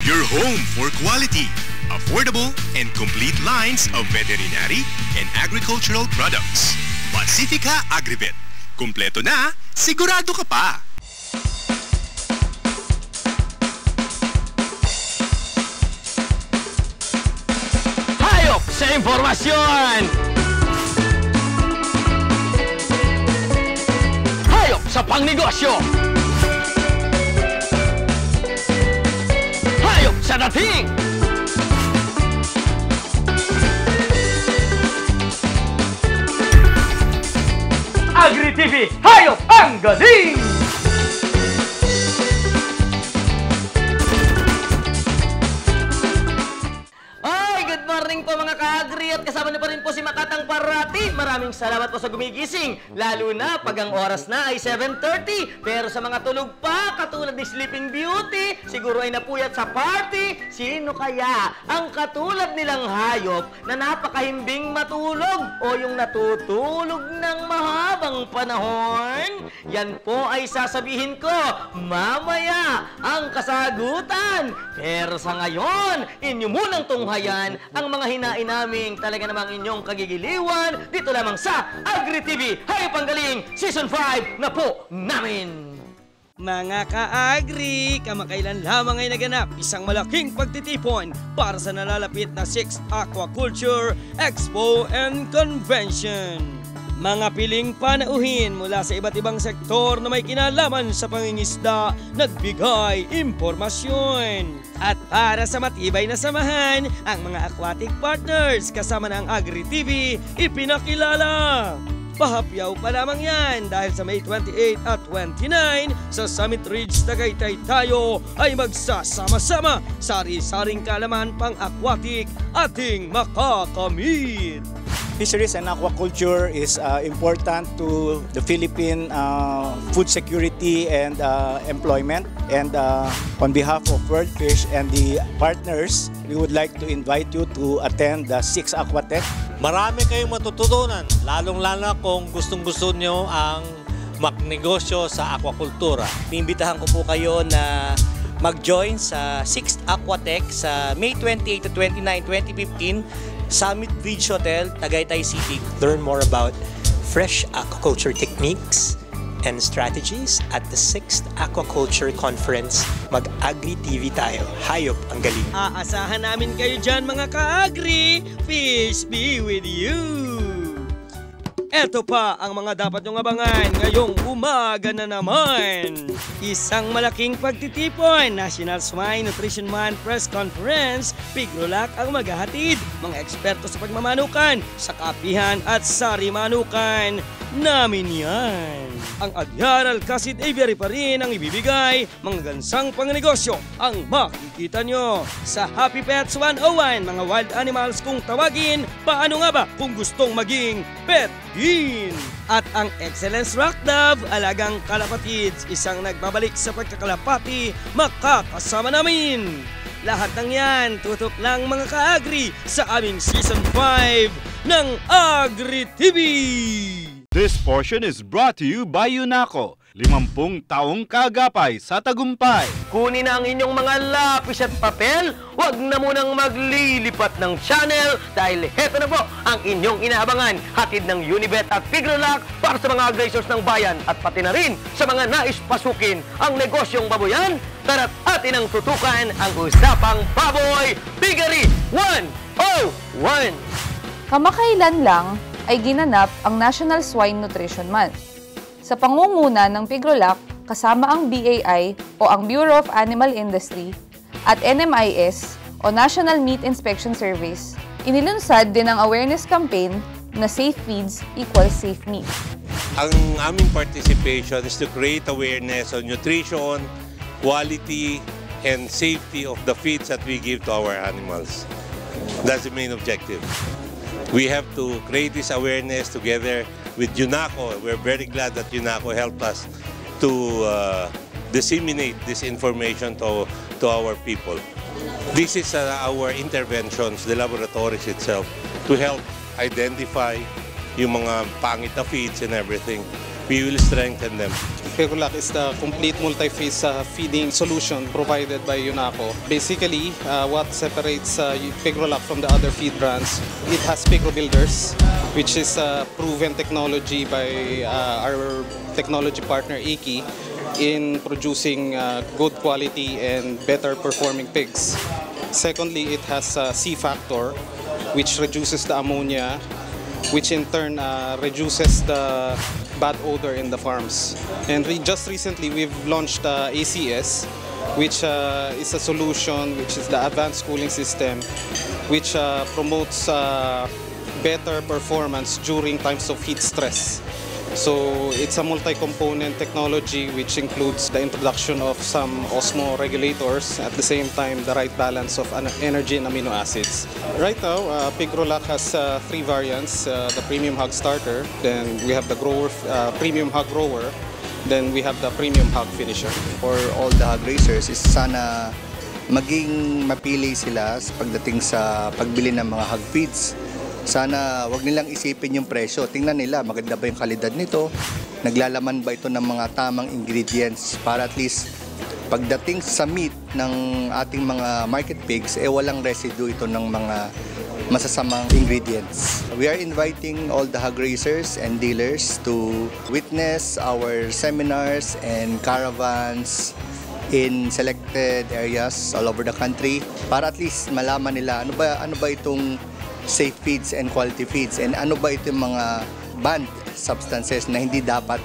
Your home for quality, affordable, and complete lines of veterinary and agricultural products. Pacifica Agrivet. Kumpleto na, sigurado ka pa! Hayop sa impormasyon! Hayop sa pangnegosyo! Hayop sa dating! Agri-TV, hayop ang galing! Good morning po mga ka-agri at kasama niyo pa rin po si Makatang Parati. Maraming salamat po sa gumigising, lalo na pag ang oras na ay 7:30. Pero sa mga tulog pa, katulad ni Sleeping Beauty, siguro ay napuyat sa party. Sino kaya ang katulad nilang hayop na napakahimbing matulog o yung natutulog ng mahabang panahon? Yan po ay sasabihin ko mamaya ang kasagutan. Pero sa ngayon, inyo munang tunghayan ang mga hinain naming talaga namang inyong kagigiliwan dito lamang sa Agri-TV Hayop ang Galing Season 5 na po namin. Mga ka-agri, kamakailan lamang ay naganap isang malaking pagtitipon para sa nalalapit na 6th Aquaculture Expo and Convention. Mga piling panauhin mula sa iba't ibang sektor na may kinalaman sa pangingisda, nagbigay impormasyon. At para sa matibay na samahan, ang mga aquatic partners kasama ng Agri-TV ipinakilala. Pahapyaw pa lamang yan dahil sa May 28 at 29 sa Summit Ridge, Tagaytay tayo ay magsasama-sama sa sari-saring kalaman pang aquatic ating makakamit. Fisheries and aquaculture is important to the Philippine food security and employment. And on behalf of World Fish and the partners, we would like to invite you to attend the 6th Aquatech. Marami kayong matututunan, lalong-lalo kung gustong-gusto nyo ang magnegosyo sa aquakultura. Iimbitahan ko po kayo na mag-join sa 6th Aquatech sa May 28 to 29, 2015, Summit Ridge Hotel, Tagaytay City. Learn more about fresh aquaculture techniques and strategies at the 6th Aquaculture Conference. Mag-Agri-TV tayo. Hayop ang galing. Aasahan namin kayo dyan mga ka-agri. Peace be with you! Eto pa ang mga dapat nyong abangan ngayong umaga na naman. Isang malaking pagtitipon, National Swine Nutrition Month Press Conference, Pigrolac ang maghahatid. Mga eksperto sa pagmamanukan, sa kapihan at sari-manukan. Namin yan. Ang Agyaral Kasid Aviary pa rin ang ibibigay, mga gansang pangnegosyo ang makikita nyo. Sa Happy Pets 101, mga wild animals kung tawagin, paano nga ba kung gustong maging pet din? At ang Excellence Rock Dove, alagang kalapatids, isang nagbabalik sa pagkakalapati, makakasama namin. Lahat ng yan, tutok lang mga ka-agri sa aming Season 5 ng Agri-TV! This portion is brought to you by UNACO. 50 taong kaagapay sa tagumpay. Kunin na ang inyong mga lapis at papel. Huwag na munang maglilipat ng channel dahil heto na po ang inyong inaabangan. Hatid ng Unibet at Pigrolac para sa mga aggressors ng bayan at pati na rin sa mga nais pasukin ang negosyong baboyan. Tara't atin ang tutukan ang usapang baboy Piggery 101. Kamakailan lang ay ginanap ang National Swine Nutrition Month. Sa pangunguna ng Pigrolac, kasama ang BAI o ang Bureau of Animal Industry at NMIS o National Meat Inspection Service, inilunsad din ang awareness campaign na Safe Feeds equals Safe Meat. Ang aming participation is to create awareness on nutrition, quality, and safety of the feeds that we give to our animals. That's the main objective. We have to create this awareness together with UNACO. We're very glad that UNACO helped us to disseminate this information to our people. This is our interventions, the laboratories itself, to help identify yung mga pangit na feeds and everything. We will strengthen them. Pigrolac is the complete multi-phase feeding solution provided by UNACO. Basically, what separates Pigrolac from the other feed brands, it has Pigro Builders, which is a proven technology by our technology partner Iki in producing good quality and better performing pigs. Secondly, it has C-Factor, which reduces the ammonia, which in turn reduces the bad odor in the farms. And just recently, we've launched ACS, which is a solution, which is the advanced cooling system, which promotes better performance during times of heat stress. So it's a multi-component technology which includes the introduction of some osmo regulators, at the same time the right balance of energy and amino acids. Right now, Pigrolac has 3 variants, the Premium Hog Starter, then we have the Premium Hog Grower, then we have the Premium Hog Finisher. For all the hog raisers is sana maging mapili sila pagdating sa pagbili ng mga hog feeds. Sana wag nilang isipin yung presyo. Tingnan nila, maganda ba yung kalidad nito? Naglalaman ba ito ng mga tamang ingredients para at least pagdating sa meat ng ating mga market pigs, walang residue ito ng mga masasamang ingredients. We are inviting all the hog raisers and dealers to witness our seminars and caravans in selected areas all over the country para at least malaman nila ano ba itong safe feeds and quality feeds, and ano ba ito yung mga banned substances na hindi dapat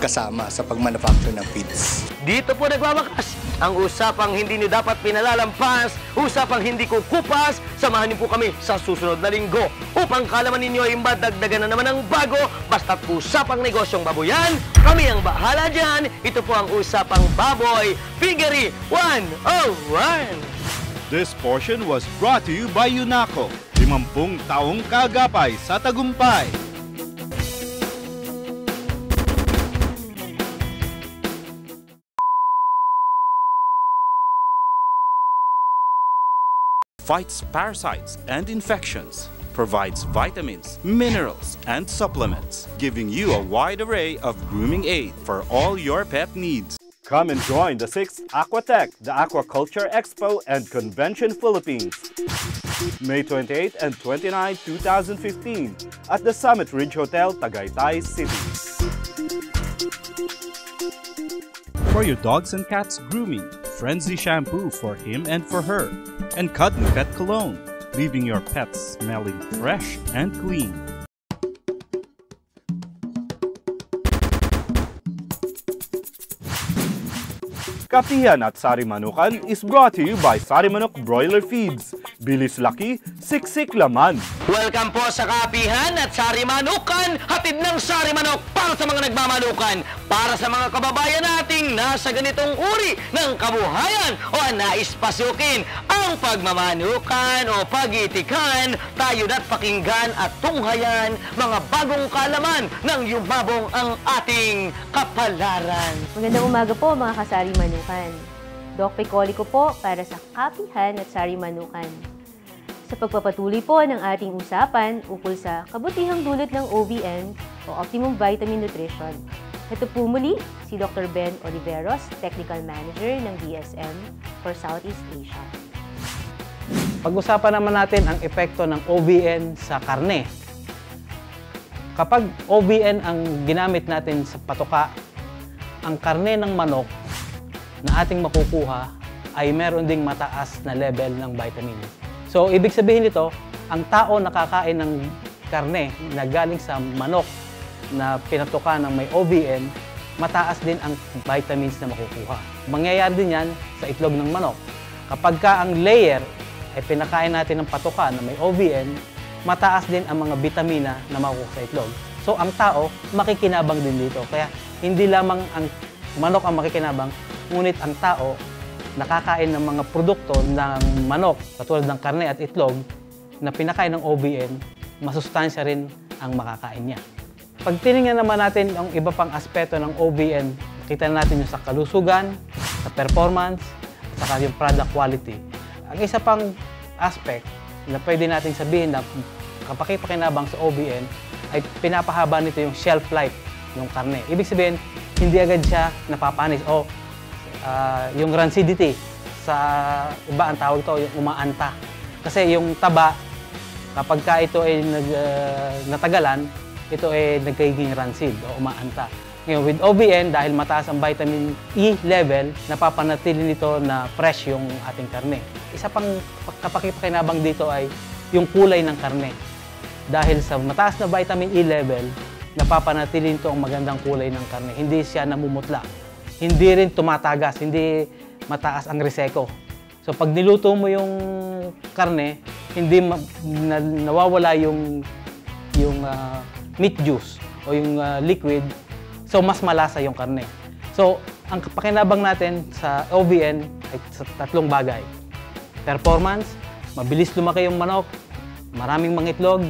kasama sa pagmanufacture ng feeds. Dito po nagwawakas ang usapang hindi niyo dapat pinalalampas, usapang hindi kukupas. Samahan niyo po kami sa susunod na linggo upang kalaman ninyo ay madagdagan na naman ng bago. Basta't usapang negosyong baboyan, kami ang bahala dyan. Ito po ang Usapang Baboy, Piggery 101. This portion was brought to you by UNACO. 50 taong kaagapay sa tagumpay. Fights parasites and infections, provides vitamins, minerals, and supplements, giving you a wide array of grooming aid for all your pet needs. Come and join the 6th Aquatech, the Aquaculture Expo and Convention Philippines, May 28 and 29, 2015 at the Summit Ridge Hotel, Tagaytay City. For your dogs and cats grooming, Frenzy Shampoo for him and for her, and Cuddly Pet Cologne, leaving your pets smelling fresh and clean. Kapihan at Sari Manukan is brought to you by Sari Manok Broiler Feeds. Bilis laki, siksik laman. Welcome po sa Kapihan at Sari Manukan, hatid ng Sari Manok para sa mga nagmamanukan, para sa mga kababayan nating nasa ganitong uri ng kabuhayan o nais pasukin ang pagmamanukan o pag-itikan. Tayo na't pakinggan at tunghayan mga bagong kalaman ng yumabong ang ating kapalaran. Magandang umaga po mga kasari manukan. Doc Pecolico po para sa Kapihan at Sari Manukan. Sa pagpapatuloy po ng ating usapan ukol sa kabutihang dulot ng OVN o Optimum Vitamin Nutrition. Ito po muli si Dr. Ben Oliveros, Technical Manager ng DSM for Southeast Asia. Pag-usapan naman natin ang epekto ng OVN sa karne. Kapag OVN ang ginamit natin sa patuka, ang karne ng manok na ating makukuha ay meron ding mataas na level ng vitamins. So, ibig sabihin nito, ang tao nakakain ng karne na galing sa manok na pinatuka ng may OVN, mataas din ang vitamins na makukuha. Mangyayari din yan sa itlog ng manok. Kapag ka ang layer ay pinakain natin ng patuka na may OVN, mataas din ang mga vitamina na makukuha sa itlog. So, ang tao makikinabang din dito. Kaya, hindi lamang ang manok ang makikinabang, ngunit ang tao nakakain ng mga produkto ng manok, katulad ng karne at itlog, na pinakain ng OVN, masustansya rin ang makakain niya. Pag tinignan naman natin ang iba pang aspeto ng OVN, nakita natin yung sa kalusugan, sa performance, at saka yung product quality. Ang isa pang aspect na pwede natin sabihin na kapag pakinabang sa OVN, ay pinapahaba nito yung shelf life ng karne. Ibig sabihin, hindi agad siya napapanis o yung rancidity sa iba ang tawag ito, yung umaanta. Kasi yung taba, kapag ka ito ay natagalan, ito ay nagkaging rancid o umaanta. Ngayon, with OBN, dahil mataas ang vitamin E level, napapanatili nito na fresh yung ating karne. Isa pang kapakipakinabang dito ay yung kulay ng karne. Dahil sa mataas na vitamin E level, napapanatili nito ang magandang kulay ng karne. Hindi siya namumutla. Hindi rin tumatagas, hindi mataas ang reseko. So pag niluto mo yung karne, hindi nawawala yung meat juice o yung liquid. So, mas malasa yung karne. So, ang pakinabang natin sa OBN ay sa tatlong bagay. Performance, mabilis lumaki yung manok, maraming mga itlog.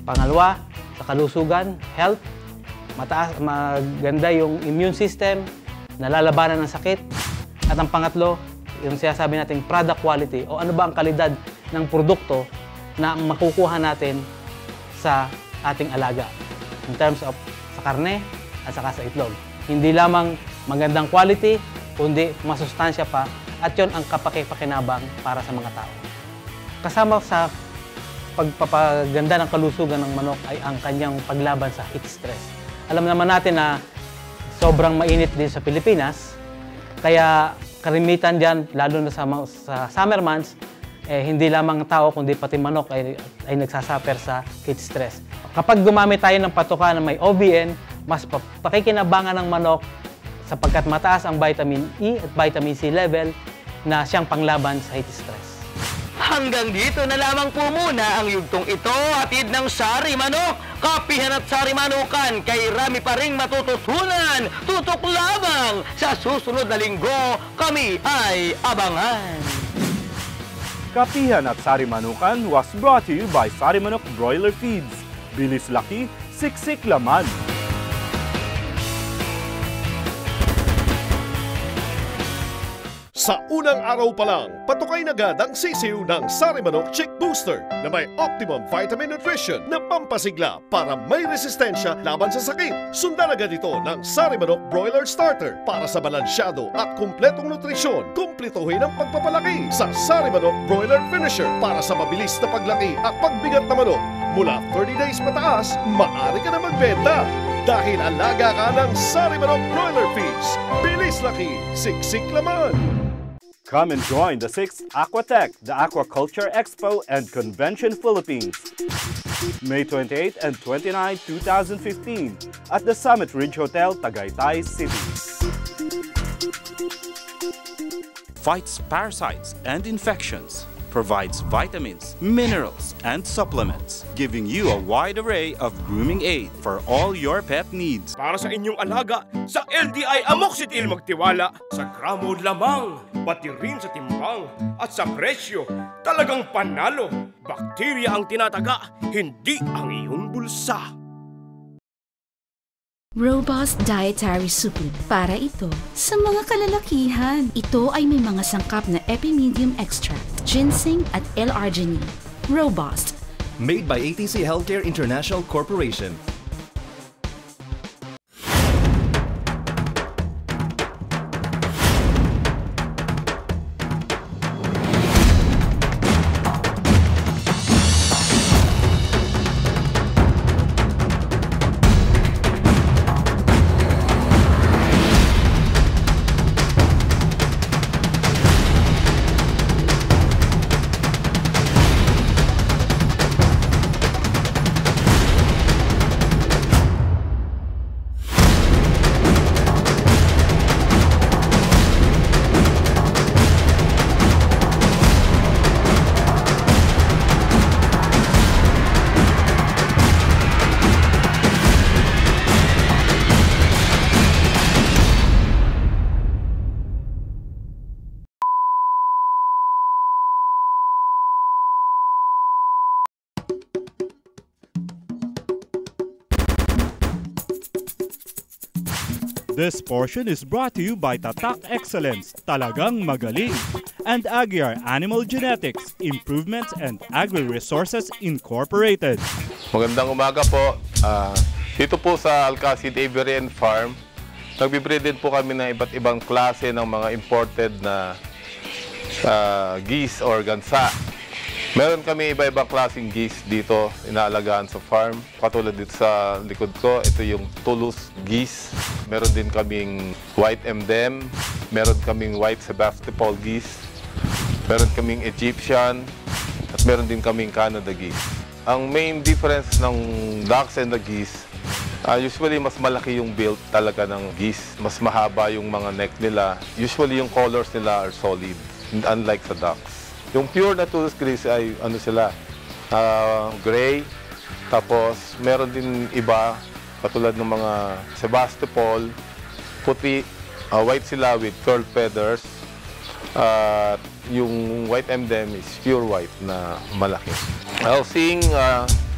Pangalawa, sa kalusugan, health, maganda yung immune system, nalalabanan ng sakit. At ang pangatlo, yung sinasabi nating product quality o ano ba ang kalidad ng produkto na makukuha natin sa ating alaga. In terms of sa karne, at saka sa itlog. Hindi lamang magandang quality, kundi masustansya pa at yon ang kapakipakinabang para sa mga tao. Kasama sa pagpapaganda ng kalusugan ng manok ay ang kanyang paglaban sa heat stress. Alam naman natin na sobrang mainit din sa Pilipinas, kaya karimitan dyan, lalo na sa summer months, hindi lamang tao kundi pati manok ay nagsasuffer sa heat stress. Kapag gumamit tayo ng patoka na may OBN, mas pakikinabangan ng manok sapagkat mataas ang vitamin E at vitamin C level na siyang panglaban sa heat stress. Hanggang dito na lamang po muna ang yugtong ito, hatid ng Sari Manok, Kapihan at Sari Manukan. Kay rami pa ring matututunan, tutok lamang sa susunod na linggo, kami ay abangan. Kapihan at Sari Manukan was brought to you by Sari Manok Broiler Feeds. Bilis laki, siksik laman. Sa unang araw pa lang, patukay na agad ang sisiw ng Sari Manok Chick Booster na may optimum vitamin nutrition na pampasigla para may resistensya laban sa sakit. Sundan agad ito ng Sari Manok Broiler Starter para sa balansyado at kumpletong nutrisyon. Kumplituhin ang pagpapalaki sa Sari Manok Broiler Finisher para sa mabilis na paglaki at pagbigat na manok. Mula 30 days pataas, maaari ka na magbenta. Dahil alaga ka ng Sari Manok Broiler Feeds. Bilis laki, siksik laman. Come and join the 6th Aquatech, the Aquaculture Expo and Convention Philippines. May 28 and 29, 2015 at the Summit Ridge Hotel, Tagaytay City. Fights parasites and infections, provides vitamins, minerals, and supplements, giving you a wide array of grooming aid for all your pet needs. Para sa inyong alaga, sa LDI Amoxicil magtiwala, sa gramo lamang, pati rin sa timbang, at sa presyo, talagang panalo. Bakterya ang tinataga, hindi ang iyong bulsa. Robust Dietary Supplement. Para ito sa mga kalalakihan. Ito ay may mga sangkap na Epimedium Extract, ginseng at L-arginine. Robust. Made by ATC Healthcare International Corporation. This portion is brought to you by Tatak Excellence, Talagang Magaling, and Aguiar Animal Genetics, Improvements and Agri-Resources Incorporated. Magandang umaga po. Dito po sa Alcacid Aviary and Farm, nagbibreed din po kami ng iba't ibang klase ng mga imported na geese or gansa. Meron kami iba-ibang klaseng geese dito inaalagaan sa farm. Katulad dito sa likod ko, ito yung Toulouse geese. Meron din kaming white MDM, meron kaming white Sebastopol geese, meron kaming Egyptian, at meron din kaming Canada geese. Ang main difference ng ducks and the geese, usually mas malaki yung build talaga ng geese. Mas mahaba yung mga neck nila. Usually yung colors nila are solid, unlike sa ducks. Yung pure na Toulouse geese ay ano sila, gray. Tapos meron din iba, katulad ng mga Sebastopol, puti, white sila with curled feathers. Yung white MDM is pure white na malaki.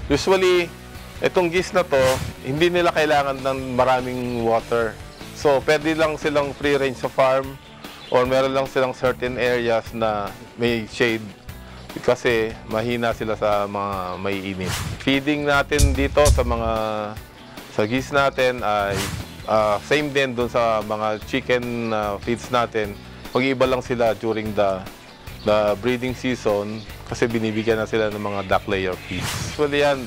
Usually, itong geese na to, hindi nila kailangan ng maraming water. So, pwede lang silang free range sa farm or meron lang silang certain areas na may shade kasi mahina sila sa mga may init. Feeding natin dito sa geese natin ay same din dun sa mga chicken feeds natin. Mag-iiba lang sila during the breeding season kasi binibigyan na sila ng mga duck layer feeds. Usually yan,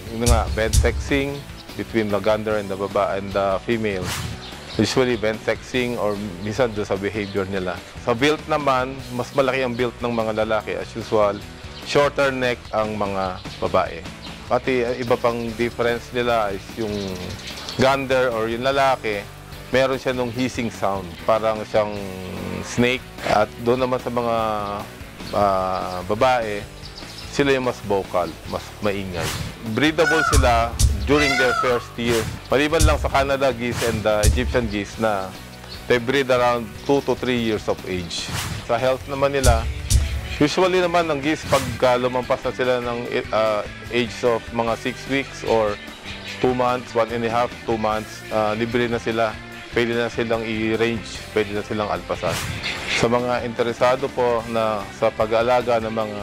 bed sexing between the gander and the female. Usually bed sexing or minsan doon sa behavior nila. Sa build naman, mas malaki ang build ng mga lalaki as usual. Shorter neck ang mga babae. Pati iba pang difference nila is yung gander or yung lalaki, meron siya nung hissing sound. Parang siyang snake. At doon naman sa mga babae, sila yung mas vocal, mas maingay. Breedable sila during their first year. Maliban lang sa Canada geese and the Egyptian geese na they breed around 2 to 3 years of age. Sa health naman nila, usually naman ang geese pag lumampas na sila ng age of mga 6 weeks or 2 months, 1 and a half, 2 months, libre na sila. Pwede na silang i-range, pwede na silang alpasan. Sa mga interesado po na sa pag-aalaga ng mga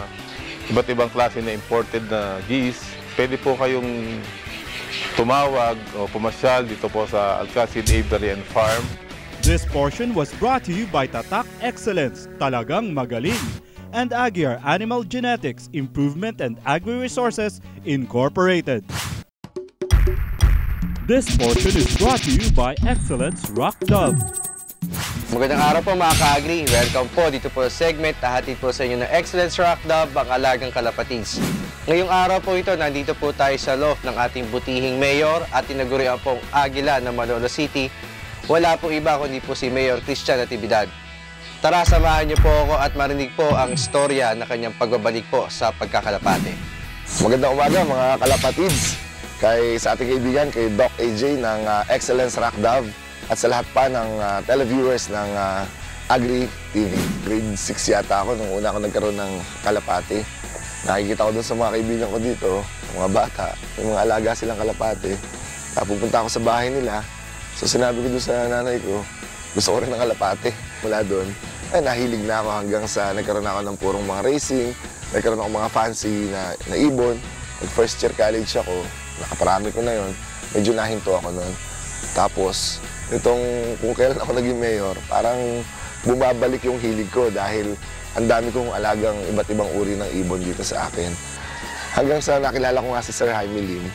iba't ibang klase na imported na geese, pwede po kayong tumawag o pumasyal dito po sa Alcacid Aviary and Farm. This portion was brought to you by Tatak Excellence, Talagang Magaling, and Aguiar Animal Genetics Improvement and Agri-Resources Incorporated. This portion is brought to you by Excellence Rock Dove. Magandang araw po mga ka-agri. Welcome po dito po sa segment na hatid po sa inyo ng Excellence Rock Dove, ang alagang kalapatids. Ngayong araw po ito, nandito po tayo sa loft ng ating butihing mayor at tinagurian pong Agila ng Malolos City. Wala po iba kundi po si Mayor Christian Natividad. Tara, samahan niyo po ako at marinig po ang istorya na kanyang pagbabalik po sa pagkakalapate. Magandang umaga mga kalapatids. Sa ating kaibigan, kay Doc AJ ng Excellence Rock Dove at sa lahat pa ng televiewers ng Agri TV. Grade 6 yata ako nung una ako nagkaroon ng kalapate. Nakikita ko doon sa mga kaibigan ko dito, mga bata, may mga alaga silang kalapate. Pupunta ako sa bahay nila, so sinabi ko doon sa nanay ko, gusto ko rin ng kalapate. Mula doon, ay nahilig na ako hanggang sa nagkaroon ako ng purong mga racing, nagkaroon ako mga fancy na ibon. First year college ako, nakaparami ko na yon, medyo nahinto ako noon. Tapos, kung kailan ako naging mayor, parang bumabalik yung hilig ko dahil ang dami kong alagang iba't ibang uri ng ibon dito sa akin. Hanggang sa nakilala ko nga si Sir Jaime Lim,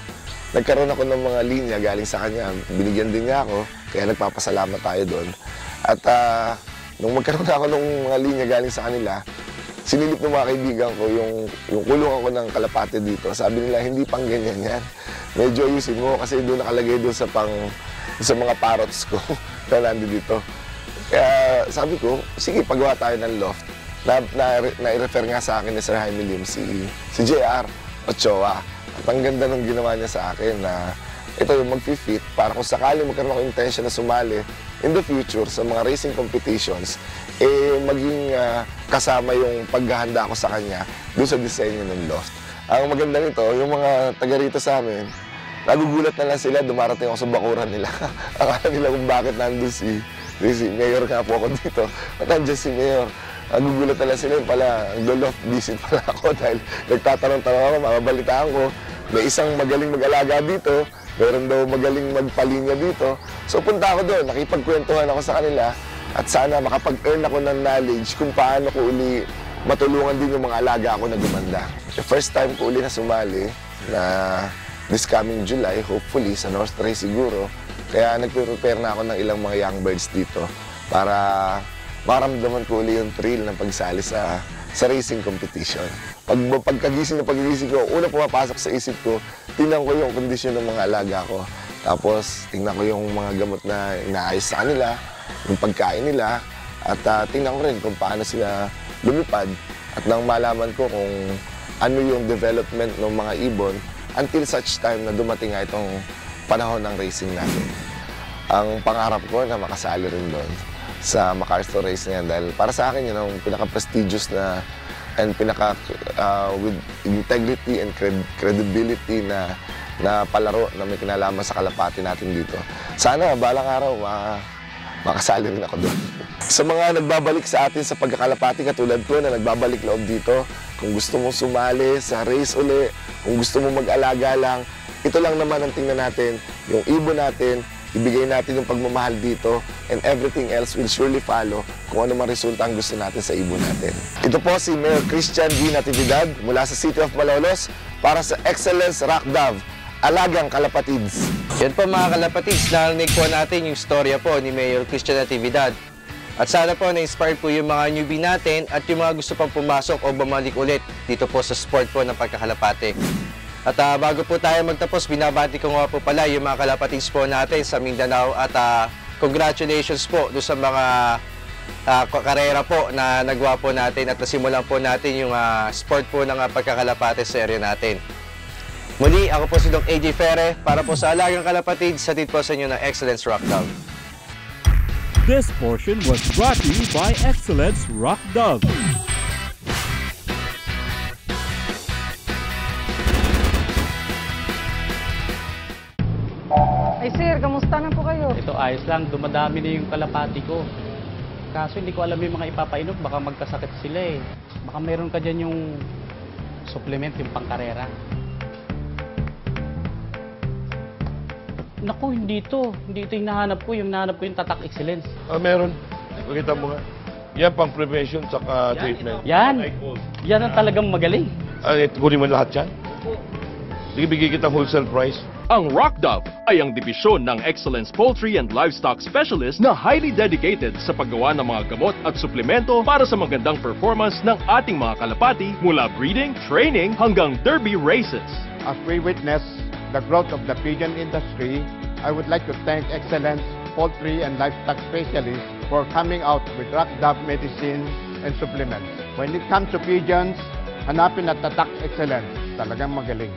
nagkaroon ako ng mga linya galing sa kanya. Binigyan din niya ako, kaya nagpapasalamat tayo doon. At nung magkaroon ako ng mga linya galing sa kanila, sinilip ng mga kaibigan ko yung kulungan ko ng kalapate dito. Sabi nila, hindi pang ganyan yan. Medyo ayusin mo kasi doon nakalagay doon sa mga parrots ko na nandito. Kaya sabi ko, sige, pagawa tayo ng loft. Na-refer nga sa akin ni Sir Jaime Lim si JR Ochoa. At ang ganda nung ginawa niya sa akin na ito yung mag-fit para kung sakali magkaroon ako intention na sumali in the future sa mga racing competitions, maging kasama yung paghahanda ko sa kanya doon sa disenyo ng loft. Ang maganda nito, yung mga taga rito sa amin, nagugulat na lang sila, dumarating ako sa bakuran nila. Akala nila kung bakit nandun si Mayor nga po ako dito. At nandiyan si Mayor. Nagugulat na lang sila, yung pala, loft visit pala ako dahil nagtatanong-tanong ako, mababalitaan ko. May isang magaling mag-alaga dito meron daw magaling magpalinya dito. So punta ako doon, nakipagkwentuhan ako sa kanila at sana makapag-earn ako ng knowledge kung paano ko uli matulungan din yung mga alaga ako na gumanda. The first time ko uli na sumali na this coming July, hopefully sa North Race siguro. Kaya nagpe-prepare na ako ng ilang mga young birds dito para maramdaman ko uli yung thrill ng pagsali sa racing competition. Pagkagising ko, una pumapasok sa isip ko, tingnan ko yung kondisyon ng mga alaga ko. Tapos tingnan ko yung mga gamot na inaayos sa kanila, yung pagkain nila, at tingnan ko rin kung paano sila lumipad. At nang malaman ko kung ano yung development ng mga ibon until such time na dumating nga itong panahon ng racing natin. Ang pangarap ko na makasali rin doon sa MacArthur Race na yan dahil para sa akin yun ang pinaka-prestigious na and with integrity and credibility na palaro na may kinalaman sa kalapati natin dito. Sana balang araw makasali rin ako doon. Sa mga nagbabalik sa atin sa pagkakalapati katulad ko na nagbabalik loob dito, kung gusto mong sumali sa race uli, kung gusto mong mag-alaga lang, ito lang naman ang tingnan natin, yung ibon natin, ibigay natin yung pagmamahal dito, and everything else will surely follow kung ano man resulta ang gusto natin sa ibon natin. Ito po si Mayor Christian V. Natividad mula sa City of Malolos para sa Excellence Rock Dove, Alagang Kalapatids. Yan po mga kalapatids, narinig po natin yung storya po ni Mayor Christian Natividad. At sana po na-inspire po yung mga newbie natin at yung mga gusto pang pumasok o bumalik ulit dito po sa sport po ng pagkakalapate. At bago po tayo magtapos, binabati ko nga po pala yung mga kalapatids po natin sa Mindanao at congratulations po doon sa mga karera po na nagawa po natin at nasimulan po natin yung sport po ng pagkakalapate sa area natin. Muli, ako po si Doc AJ Ferre para po sa Alagang Kalapatids, hatid po sa inyo ng Excellence Rock Dove. This portion was brought to you by Excellence Rock Dove. Ay sir, kamusta na po kayo? Ito ayos lang, dumadami na yung kalapati ko. Kaso hindi ko alam yung mga ipapainom, baka magkasakit sila eh. Baka meron ka dyan yung supplement, yung pangkarera. Naku, hindi ito. Hindi ito yung nahanap ko. Yung nahanap ko yung Tatak Excellence. Meron. Pakita mo nga. Yan pang prevention sa treatment. Yan. Yan ang talagang magaling. Kunin mo lahat yan. Sige, bigay kitang wholesale price. Ang Rock Dove ay ang dibisyon ng Excellence Poultry and Livestock Specialist na highly dedicated sa paggawa ng mga gamot at suplemento para sa magandang performance ng ating mga kalapati mula breeding, training hanggang derby races. As we witness the growth of the pigeon industry, I would like to thank Excellence Poultry and Livestock Specialists for coming out with Rock Dove medicine and supplements. When it comes to pigeons, hanapin at Tatak Excellence. Talagang magaling.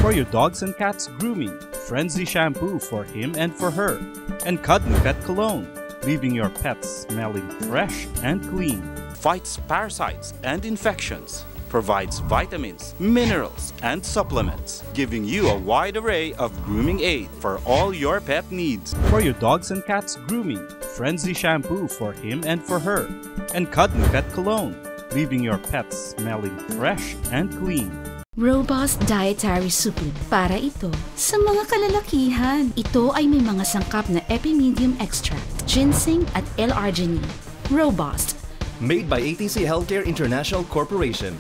For your dogs and cats grooming, Frenzy Shampoo for him and for her, and Cuddly Pet Cologne, leaving your pets smelling fresh and clean. Fights parasites and infections, provides vitamins, minerals, and supplements, giving you a wide array of grooming aid for all your pet needs. For your dogs and cats grooming, Frenzy Shampoo for him and for her, and Cuddly Pet Cologne, leaving your pets smelling fresh and clean. Robust Dietary Supplement. Para ito sa mga kalalakihan. Ito ay may mga sangkap na Epimedium Extract, ginseng at L-arginine. Robust. Made by ATC Healthcare International Corporation.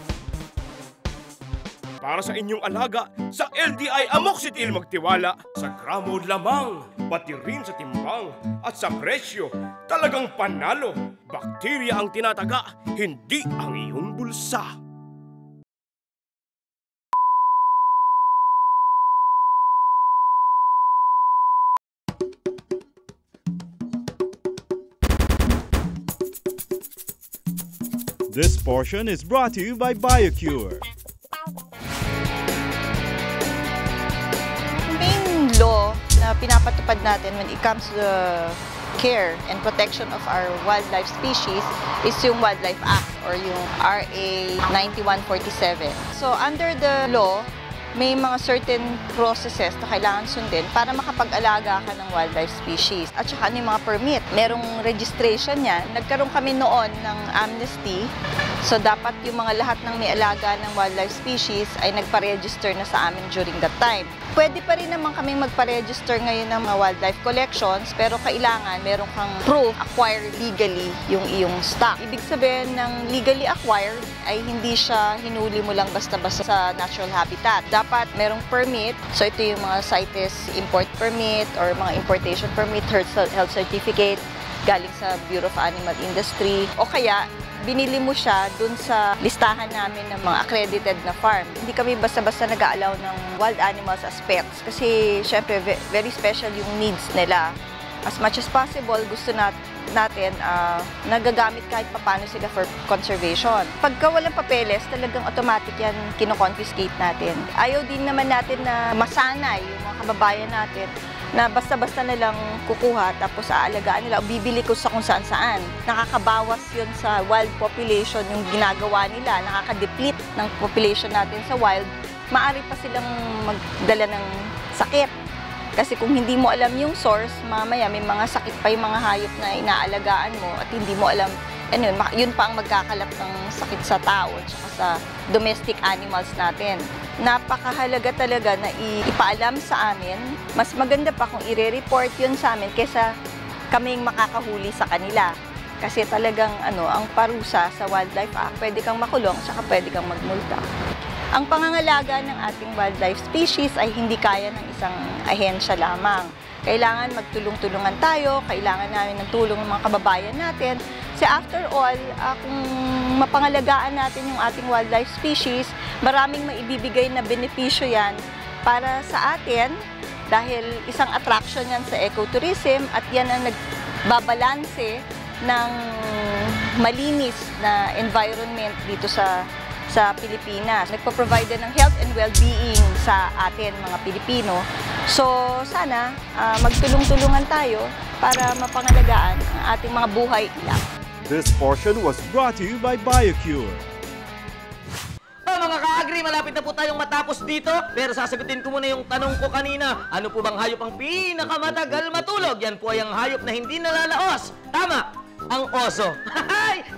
Para sa inyong alaga, sa LDI Amoxicil magtiwala. Sa gramo lamang, pati rin sa timbang at sa presyo, talagang panalo. Bakterya ang tinataga, hindi ang iyong bulsa. This portion is brought to you by BioCure. Main law na pinapatupad natin when it comes to the care and protection of our wildlife species is yung Wildlife Act or yung RA 9147. So under the law, may mga certain processes na kailangan sundin para makapag-alaga ka ng wildlife species. At saka ano yung mga permit. Merong registration yan. Nagkaroon kami noon ng amnesty So dapat yung mga lahat ng may alaga ng wildlife species ay nagpa-register na sa amin during that time. Pwede pa rin naman kaming magpa-register ngayon ng mga wildlife collections, pero kailangan meron kang proof, acquire legally yung iyong stock. Ibig sabihin ng legally acquired ay hindi siya hinuli mo lang basta-basta sa natural habitat. Dapat merong permit, so ito yung mga CITES import permit or mga importation permit, health certificate, galing sa Bureau of Animal Industry, o kaya binili mo siya dun sa listahan namin ng mga accredited na farm. Hindi kami basta-basta nag-aalaw ng wild animals as pets kasi syempre very special yung needs nila. As much as possible, gusto natin nagagamit kahit papano sila for conservation. Pagka walang papeles, talagang automatic yan kino-confiscate natin. Ayaw din naman natin na masanay yung mga kababayan natin na basta-basta nilang kukuha tapos aalagaan nila o bibili ko sa kung saan-saan. Nakakabawas yun sa wild population yung ginagawa nila, nakaka-deplete ng population natin sa wild, maaari pa silang magdala ng sakit. Kasi kung hindi mo alam yung source, mamaya may mga sakit pa yung mga hayop na inaalagaan mo at hindi mo alam, yun pa ang magkakalap ng sakit sa tao at sa domestic animals natin. Napakahalaga talaga na ipaalam sa amin. Mas maganda pa kung i-report yun sa amin kaysa kaming makakahuli sa kanila. Kasi talagang ang parusa sa Wildlife Act, pwede kang makulong, saka pwede kang magmulta. Ang pangangalaga ng ating wildlife species ay hindi kaya ng isang ahensya lamang. Kailangan magtulong-tulungan tayo, kailangan namin ng tulong ng mga kababayan natin. Kasi after all, kung mapangalagaan natin yung ating wildlife species, maraming maibibigay na benepisyo yan para sa atin dahil isang attraction yan sa ecotourism at yan ang nagbabalanse ng malinis na environment dito sa Pilipinas. Nagpo-provide ng health and well-being sa atin mga Pilipino. So sana magtulong-tulungan tayo para mapangalagaan ang ating mga buhay ilang. This portion was brought to you by BioCure. Mga ka-agri, malapit na po tayong matapos dito. Pero sasagutin ko muna yung tanong ko kanina. Ano po bang hayop ang pinakamatagal matulog? Yan po ay ang hayop na hindi nalalaos. Tama! Ang oso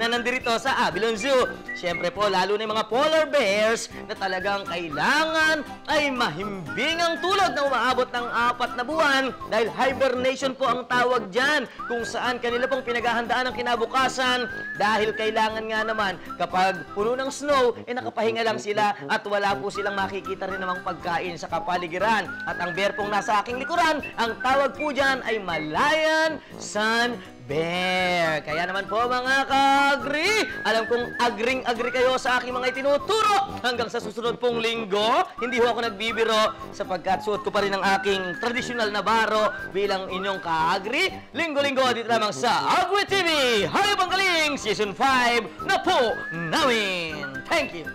na nandirito sa Avilon Zoo. Siyempre po, lalo na yung mga polar bears na talagang kailangan ay mahimbing ang tulog na umaabot ng 4 na buwan dahil hibernation po ang tawag dyan, kung saan kanila pong pinaghahandaan ang kinabukasan dahil kailangan nga naman kapag puno ng snow, nakapahinga lang sila at wala po silang makikita rin namang pagkain sa kapaligiran. At ang bear pong nasa aking likuran, ang tawag po dyan ay Malayan Sun Bear. Kaya naman po mga ka-agri, alam kong agring-agri kayo sa aking mga itinuturo. Hanggang sa susunod pong linggo, hindi ho ako nagbibiro sapagkat suot ko pa rin ang aking tradisyonal na baro bilang inyong ka-agri. Linggo-linggo dito lamang sa Agri TV. Hayop ang Galing Season 5 na po namin. Thank you.